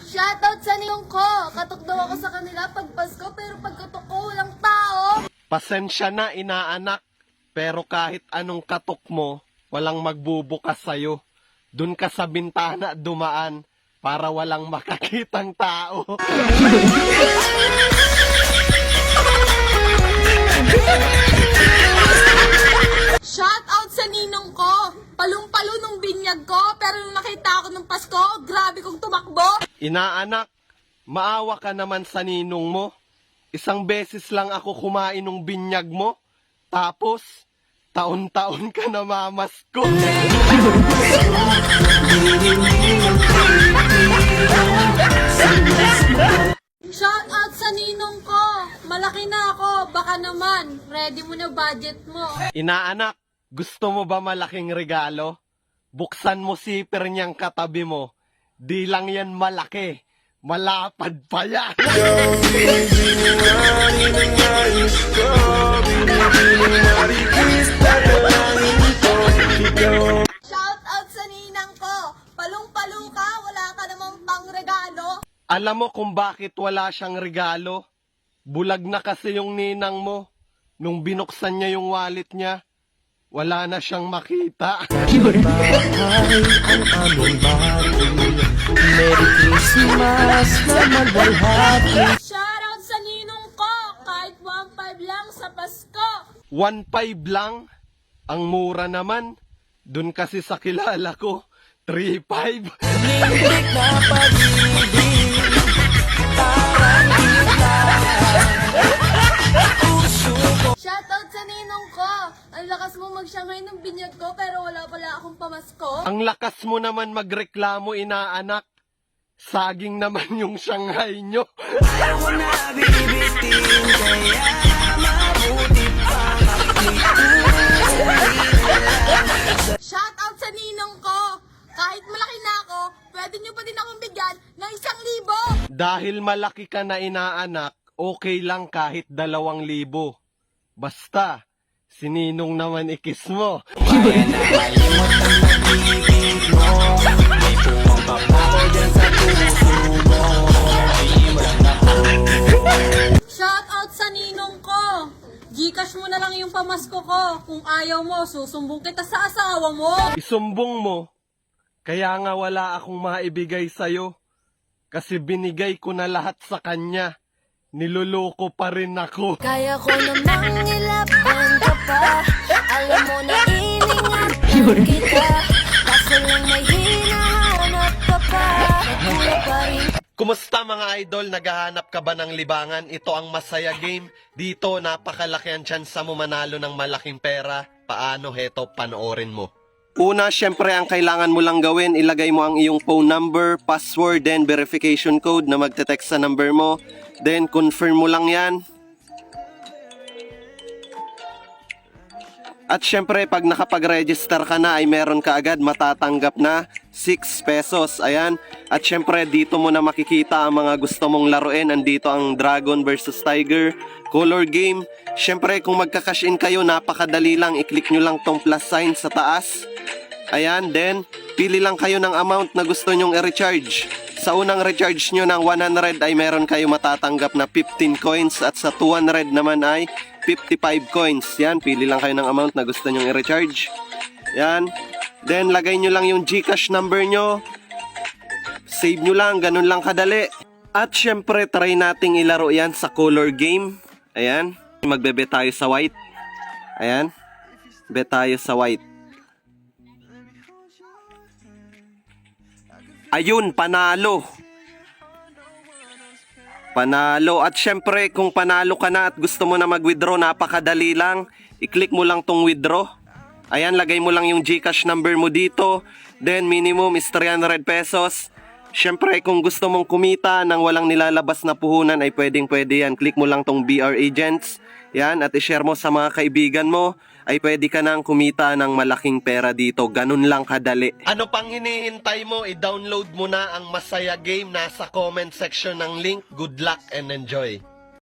Shoutout sa niyong ko. Katok daw ako sa kanila pag Pasko, pero pag katok ko walang tao. Pasensya na, inaanak. Pero kahit anong katok mo, walang magbubukas sa'yo. Dun ka sa bintana dumaan para walang makakitang tao. Shoutout sa ninong ko. Palong-palo nung binyag ko, pero nung nakita ako ng Pasko, grabe kong tumakbo. Inaanak, maawa ka naman sa ninong mo. Isang beses lang ako kumain ng binyag mo. Tapos, taon-taon ka namamasko. Shoutout sa ninong ko. Malaki na ako, baka naman. Ready mo na budget mo. Inaanak, gusto mo ba malaking regalo? Buksan mo zipper niyang katabi mo. Di lang yan malaki. Malapad pa yan. Shoutout sa ninang ko. Palong-palo ka, wala ka namang pangregalo. Alam mo kung bakit wala siyang regalo? Bulag na kasi yung ninang mo. Nung binuksan niya yung wallet niya, wala na siyang makita. Shoutout sa ninong ko. Kahit 1.5 lang sa Pasko. 1.5 lang? Ang mura naman. Dun kasi sa kilala ko, 3.5. Shoutout sa ninong ko. Ang lakas mo mag-Shanghai ng binyag ko, pero wala pala akong pamasko. Ang lakas mo naman magreklamo, inaanak. Saging naman yung Shanghai nyo. Shoutout sa ninong ko. Kahit malaki na ako, pwede nyo pa din akong bigyan ng 1,000. Dahil malaki ka na inaanak, okay lang kahit 2,000. Basta, sininong naman ikis mo. Shoutout sa ninong ko. Gcash mo na lang yung pamasko ko. Kung ayaw mo, susumbong kita sa asawa mo. Isumbong mo, kaya nga wala akong maibigay sa'yo. Kasi binigay ko na lahat sa kanya. Niluloko pa rin ako. Kaya ko namang ilaban ka pa. Alam mo na iningatan kita. Kaso lang may hinahanap ka pa. Wala pa rin. Kumusta mga idol? Naghahanap ka ba ng libangan? Ito ang Masaya Game. Dito, napakalaki ang tsansa mo manalo ng malaking pera. Paano? Heto, panoorin mo. Una, syempre, ang kailangan mo lang gawin, ilagay mo ang iyong phone number, password, then verification code na magte-text sa number mo. Then, confirm mo lang yan. At syempre, pag nakapag-register ka na, ay meron ka agad matatanggap na 6 pesos. Ayan. At syempre, dito mo na makikita ang mga gusto mong laruin. Andito ang Dragon versus Tiger, Color Game. Syempre, kung magka-cash in kayo, napakadali lang. I-click nyo lang tong plus sign sa taas. Ayan. Then, pili lang kayo ng amount na gusto nyong i-recharge. Sa unang recharge nyo ng 100 ay meron kayo matatanggap na 15 coins. At sa 200 naman ay 55 coins. Yan, pili lang kayo ng amount na gusto nyong i-recharge. Yan. Then, lagay nyo lang yung GCash number nyo. Save nyo lang, ganun lang kadali. At syempre, try nating ilaro yan sa color game. Ayan. Magbe-bet tayo sa white. Ayan. Bet tayo sa white. Ayun, panalo. Panalo. At syempre, kung panalo ka na at gusto mo na mag-withdraw, napakadali lang. I-click mo lang tong withdraw. Ayan, lagay mo lang yung GCash number mo dito. Then, minimum is 300 pesos. Syempre, kung gusto mong kumita nang walang nilalabas na puhunan, ay pwedeng-pwede yan. Click mo lang tong BR Agents. Yan, at i-share mo sa mga kaibigan mo. Ay pwede ka nang kumita ng malaking pera dito. Ganun lang kadali. Ano pang hinihintay mo? I-download mo na ang Masaya Game. Nasa comment section ng link. Good luck and enjoy.